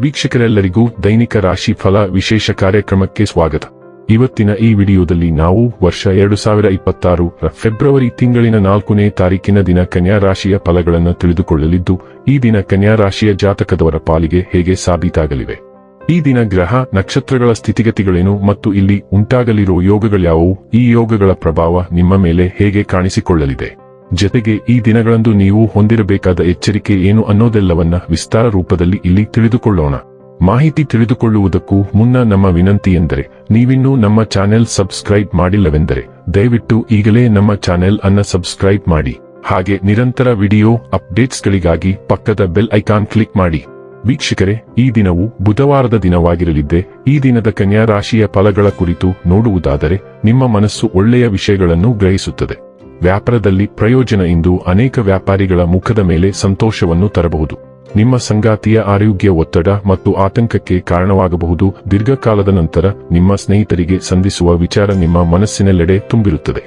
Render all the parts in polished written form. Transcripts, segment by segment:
ವೀಕ್ಷಕರೆಲ್ಲರಿಗೂ ದೈನಿಕ ರಾಶಿ ಫಲ ವಿಶೇಷ ಕಾರ್ಯಕ್ರಮಕ್ಕೆ ಸ್ವಾಗತ. ಇವತ್ತಿನ ಈ ವಿಡಿಯೋದಲ್ಲಿ ನಾವು ವರ್ಷ 2026 ಫೆಬ್ರವರಿ ತಿಂಗಳಿನ 4ನೇ ತಾರೀಕಿನ ದಿನ ಕನ್ಯಾ ರಾಶಿಯ ಫಲಗಳನ್ನು ತಿಳಿದುಕೊಳ್ಳಲಿದ್ದು, ಈ ದಿನ ಕನ್ಯಾ ರಾಶಿಯ ಜಾತಕದವರ ಪಾಲಿಗೆ ಹೇಗೆ ಸಾಬೀತಾಗಲಿವೆ, ಈ ದಿನ ಗ್ರಹ ನಕ್ಷತ್ರಗಳ ಸ್ಥಿತಿಗತಿಗಳೇನು ಮತ್ತು ಇಲ್ಲಿ ಉಂಟಾಗಲಿರುವ ಯೋಗಗಳ್ಯಾವುವು, ಈ ಯೋಗಗಳ ಪ್ರಭಾವ ನಿಮ್ಮ ಮೇಲೆ ಹೇಗೆ ಕಾಣಿಸಿಕೊಳ್ಳಲಿದೆ, ಜತೆಗೆ ಈ ದಿನಗಳಂದು ನೀವು ಹೊಂದಿರಬೇಕಾದ ಎಚ್ಚರಿಕೆ ಏನು ಅನ್ನೋದೆಲ್ಲವನ್ನ ವಿಸ್ತಾರ ರೂಪದಲ್ಲಿ ಇಲ್ಲಿ ತಿಳಿದುಕೊಳ್ಳೋಣ. ಮಾಹಿತಿ ತಿಳಿದುಕೊಳ್ಳುವುದಕ್ಕೂ ಮುನ್ನ ನಮ್ಮ ವಿನಂತಿ ಎಂದರೆ, ನೀವಿನ್ನೂ ನಮ್ಮ ಚಾನೆಲ್ ಸಬ್ಸ್ಕ್ರೈಬ್ ಮಾಡಿಲ್ಲವೆಂದರೆ ದಯವಿಟ್ಟು ಈಗಲೇ ನಮ್ಮ ಚಾನೆಲ್ ಅನ್ನ ಸಬ್ಸ್ಕ್ರೈಬ್ ಮಾಡಿ. ಹಾಗೆ ನಿರಂತರ ವಿಡಿಯೋ ಅಪ್ಡೇಟ್ಸ್ಗಳಿಗಾಗಿ ಪಕ್ಕದ ಬೆಲ್ ಐಕಾನ್ ಕ್ಲಿಕ್ ಮಾಡಿ. ವೀಕ್ಷಕರೇ, ಈ ದಿನವು ಬುಧವಾರದ ದಿನವಾಗಿರಲಿದ್ದೆ. ಈ ದಿನದ ಕನ್ಯಾ ರಾಶಿಯ ಫಲಗಳ ಕುರಿತು ನೋಡುವುದಾದರೆ, ನಿಮ್ಮ ಮನಸ್ಸು ಒಳ್ಳೆಯ ವಿಷಯಗಳನ್ನು ಗ್ರಹಿಸುತ್ತದೆ. ವ್ಯಾಪಾರದಲ್ಲಿ ಪ್ರಯೋಜನ ಇಂದು ಅನೇಕ ವ್ಯಾಪಾರಿಗಳ ಮುಖದ ಮೇಲೆ ಸಂತೋಷವನ್ನು ತರಬಹುದು. ನಿಮ್ಮ ಸಂಗಾತಿಯ ಆರೋಗ್ಯ ಒತ್ತಡ ಮತ್ತು ಆತಂಕಕ್ಕೆ ಕಾರಣವಾಗಬಹುದು. ದೀರ್ಘಕಾಲದ ನಂತರ ನಿಮ್ಮ ಸ್ನೇಹಿತರಿಗೆ ಸಂಧಿಸುವ ವಿಚಾರ ನಿಮ್ಮ ಮನಸ್ಸಿನೆಲ್ಲೆಡೆ ತುಂಬಿರುತ್ತದೆ.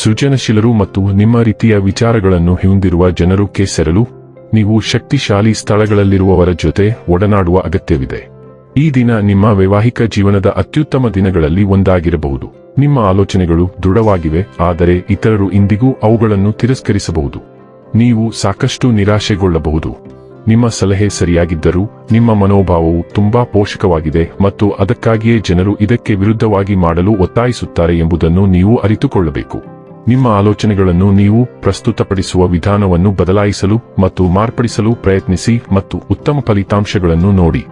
ಸೃಜನಶೀಲರು ಮತ್ತು ನಿಮ್ಮ ರೀತಿಯ ವಿಚಾರಗಳನ್ನು ಹೊಂದಿರುವ ಜನರು ಸೇರಲು ನೀವು ಶಕ್ತಿಶಾಲಿ ಸ್ಥಳಗಳಲ್ಲಿರುವವರ ಜೊತೆ ಒಡನಾಡುವ ಅಗತ್ಯವಿದೆ. ಈ ದಿನ ನಿಮ್ಮ ವೈವಾಹಿಕ ಜೀವನದ ಅತ್ಯುತ್ತಮ ದಿನಗಳಲ್ಲಿ ಒಂದಾಗಿರಬಹುದು. ನಿಮ್ಮ ಆಲೋಚನೆಗಳು ದೃಢವಾಗಿವೆ, ಆದರೆ ಇತರರು ಇಂದಿಗೂ ಅವುಗಳನ್ನು ತಿರಸ್ಕರಿಸಬಹುದು. ನೀವು ಸಾಕಷ್ಟು ನಿರಾಶೆಗೊಳ್ಳಬಹುದು. ನಿಮ್ಮ ಸಲಹೆ ಸರಿಯಾಗಿದ್ದರೂ ನಿಮ್ಮ ಮನೋಭಾವವು ತುಂಬಾ ಪೋಷಕವಾಗಿದೆ ಮತ್ತು ಅದಕ್ಕಾಗಿಯೇ ಜನರು ಇದಕ್ಕೆ ವಿರುದ್ಧವಾಗಿ ಮಾಡಲು ಒತ್ತಾಯಿಸುತ್ತಾರೆ ಎಂಬುದನ್ನು ನೀವು ಅರಿತುಕೊಳ್ಳಬೇಕು. ನಿಮ್ಮ ಆಲೋಚನೆಗಳನ್ನು ನೀವು ಪ್ರಸ್ತುತಪಡಿಸುವ ವಿಧಾನವನ್ನು ಬದಲಾಯಿಸಲು ಮತ್ತು ಮಾರ್ಪಡಿಸಲು ಪ್ರಯತ್ನಿಸಿ ಮತ್ತು ಉತ್ತಮ ಫಲಿತಾಂಶಗಳನ್ನು ನೋಡಿ.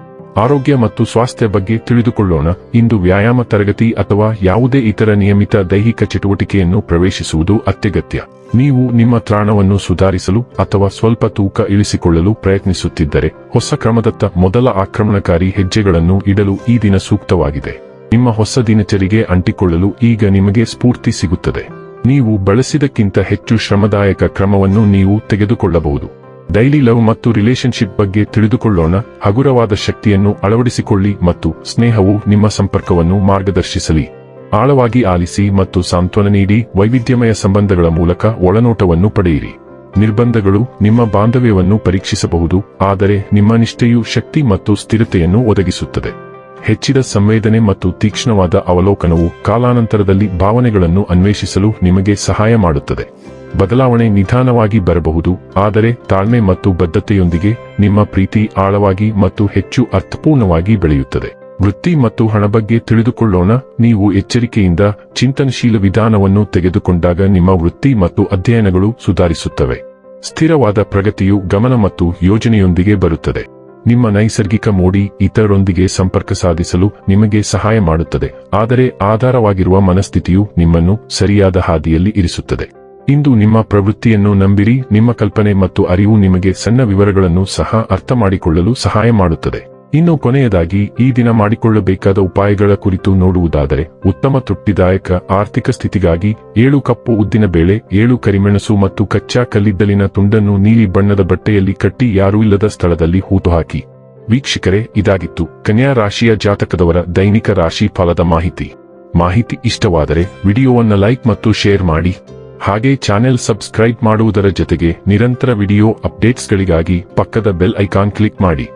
ಆರೋಗ್ಯ ಮತ್ತು ಸ್ವಾಸ್ಥ್ಯ ಬಗ್ಗೆ ತಿಳಿದುಕೊಳ್ಳೋಣ. ಇಂದು ವ್ಯಾಯಾಮ ತರಗತಿ ಅಥವಾ ಯಾವುದೇ ಇತರ ನಿಯಮಿತ ದೈಹಿಕ ಚಟುವಟಿಕೆಯನ್ನು ಪ್ರವೇಶಿಸುವುದು ಅತ್ಯಗತ್ಯ. ನೀವು ನಿಮ್ಮ ತ್ರಾಣವನ್ನು ಸುಧಾರಿಸಲು ಅಥವಾ ಸ್ವಲ್ಪ ತೂಕ ಇಳಿಸಿಕೊಳ್ಳಲು ಪ್ರಯತ್ನಿಸುತ್ತಿದ್ದರೆ, ಹೊಸ ಕ್ರಮದತ್ತ ಮೊದಲ ಆಕ್ರಮಣಕಾರಿ ಹೆಜ್ಜೆಗಳನ್ನು ಇಡಲು ಈ ದಿನ ಸೂಕ್ತವಾಗಿದೆ. ನಿಮ್ಮ ಹೊಸ ದಿನಚರಿಗೆ ಅಂಟಿಕೊಳ್ಳಲು ಈಗ ನಿಮಗೆ ಸ್ಫೂರ್ತಿ ಸಿಗುತ್ತದೆ. ನೀವು ಬಳಸಿದಕ್ಕಿಂತ ಹೆಚ್ಚು ಶ್ರಮದಾಯಕ ಕ್ರಮವನ್ನು ನೀವು ತೆಗೆದುಕೊಳ್ಳಬಹುದು. ಡೈಲಿ ಲವ್ ಮತ್ತು ರಿಲೇಶನ್ಶಿಪ್ ಬಗ್ಗೆ ತಿಳಿದುಕೊಳ್ಳೋಣ. ಹಗುರವಾದ ಶಕ್ತಿಯನ್ನು ಅಳವಡಿಸಿಕೊಳ್ಳಿ ಮತ್ತು ಸ್ನೇಹವು ನಿಮ್ಮ ಸಂಪರ್ಕವನ್ನು ಮಾರ್ಗದರ್ಶಿಸಲಿ. ಆಳವಾಗಿ ಆಲಿಸಿ ಮತ್ತು ಸಾಂತ್ವನ ನೀಡಿ. ವೈವಿಧ್ಯಮಯ ಸಂಬಂಧಗಳ ಮೂಲಕ ಒಳನೋಟವನ್ನು ಪಡೆಯಿರಿ. ನಿರ್ಬಂಧಗಳು ನಿಮ್ಮ ಬಾಂಧವ್ಯವನ್ನು ಪರೀಕ್ಷಿಸಬಹುದು, ಆದರೆ ನಿಮ್ಮ ನಿಷ್ಠೆಯು ಶಕ್ತಿ ಮತ್ತು ಸ್ಥಿರತೆಯನ್ನು ಒದಗಿಸುತ್ತದೆ. ಹೆಚ್ಚಿದ ಸಂವೇದನೆ ಮತ್ತು ತೀಕ್ಷ್ಣವಾದ ಅವಲೋಕನವು ಕಾಲಾನಂತರದಲ್ಲಿ ಭಾವನೆಗಳನ್ನು ಅನ್ವೇಷಿಸಲು ನಿಮಗೆ ಸಹಾಯ ಮಾಡುತ್ತದೆ. ಬದಲಾವಣೆ ನಿಧಾನವಾಗಿ ಬರಬಹುದು, ಆದರೆ ತಾಳ್ಮೆ ಮತ್ತು ಬದ್ಧತೆಯೊಂದಿಗೆ ನಿಮ್ಮ ಪ್ರೀತಿ ಆಳವಾಗಿ ಮತ್ತು ಹೆಚ್ಚು ಅರ್ಥಪೂರ್ಣವಾಗಿ ಬೆಳೆಯುತ್ತದೆ. ವೃತ್ತಿ ಮತ್ತು ಹಣ ಬಗ್ಗೆ ತಿಳಿದುಕೊಳ್ಳೋಣ. ನೀವು ಎಚ್ಚರಿಕೆಯಿಂದ ಚಿಂತನಶೀಲ ವಿಧಾನವನ್ನು ತೆಗೆದುಕೊಂಡಾಗ ನಿಮ್ಮ ವೃತ್ತಿ ಮತ್ತು ಅಧ್ಯಯನಗಳು ಸುಧಾರಿಸುತ್ತವೆ. ಸ್ಥಿರವಾದ ಪ್ರಗತಿಯು ಗಮನ ಮತ್ತು ಯೋಜನೆಯೊಂದಿಗೆ ಬರುತ್ತದೆ. ನಿಮ್ಮ ನೈಸರ್ಗಿಕ ಮೋಡಿ ಇತರರೊಂದಿಗೆ ಸಂಪರ್ಕ ಸಾಧಿಸಲು ನಿಮಗೆ ಸಹಾಯ ಮಾಡುತ್ತದೆ, ಆದರೆ ಆಧಾರವಾಗಿರುವ ಮನಸ್ಥಿತಿಯು ನಿಮ್ಮನ್ನು ಸರಿಯಾದ ಹಾದಿಯಲ್ಲಿ ಇರಿಸುತ್ತದೆ. ಇಂದು ನಿಮ್ಮ ಪ್ರವೃತ್ತಿಯನ್ನು ನಂಬಿರಿ. ನಿಮ್ಮ ಕಲ್ಪನೆ ಮತ್ತು ಅರಿವು ನಿಮಗೆ ಸಣ್ಣ ವಿವರಗಳನ್ನು ಸಹ ಅರ್ಥಮಾಡಿಕೊಳ್ಳಲು ಸಹಾಯ ಮಾಡುತ್ತದೆ. ಇನ್ನು ಕೊನೆಯದಾಗಿ, ಈ ದಿನ ಮಾಡಿಕೊಳ್ಳಬೇಕಾದ ಉಪಾಯಗಳ ಕುರಿತು ನೋಡುವುದಾದರೆ, ಉತ್ತಮ ತೃಪ್ತಿದಾಯಕ ಆರ್ಥಿಕ ಸ್ಥಿತಿಗಾಗಿ 7 ಕಪ್ಪು ಉದ್ದಿನ ಬೇಳೆ, 7 ಕರಿಮೆಣಸು ಮತ್ತು ಕಚ್ಚಾ ಕಲ್ಲಿದ್ದಲಿನ ತುಂಡನ್ನು ನೀಲಿ ಬಣ್ಣದ ಬಟ್ಟೆಯಲ್ಲಿ ಕಟ್ಟಿ ಯಾರೂ ಇಲ್ಲದ ಸ್ಥಳದಲ್ಲಿ ಹೂತುಹಾಕಿ. ವೀಕ್ಷಕರೇ, ಇದಾಗಿತ್ತು ಕನ್ಯಾ ರಾಶಿಯ ಜಾತಕದವರ ದೈನಿಕ ರಾಶಿ ಫಲದ ಮಾಹಿತಿ ಇಷ್ಟವಾದರೆ ವಿಡಿಯೋವನ್ನು ಲೈಕ್ ಮತ್ತು ಶೇರ್ ಮಾಡಿ. ಹಾಗೆ ಚಾನೆಲ್ ಸಬ್ಸ್ಕ್ರೈಬ್ ಮಾಡುವುದರ ಜೊತೆಗೆ ನಿರಂತರ ವಿಡಿಯೋ ಅಪ್ಡೇಟ್ಸ್ಗಳಿಗಾಗಿ ಪಕ್ಕದ ಬೆಲ್ ಐಕಾನ್ ಕ್ಲಿಕ್ ಮಾಡಿ.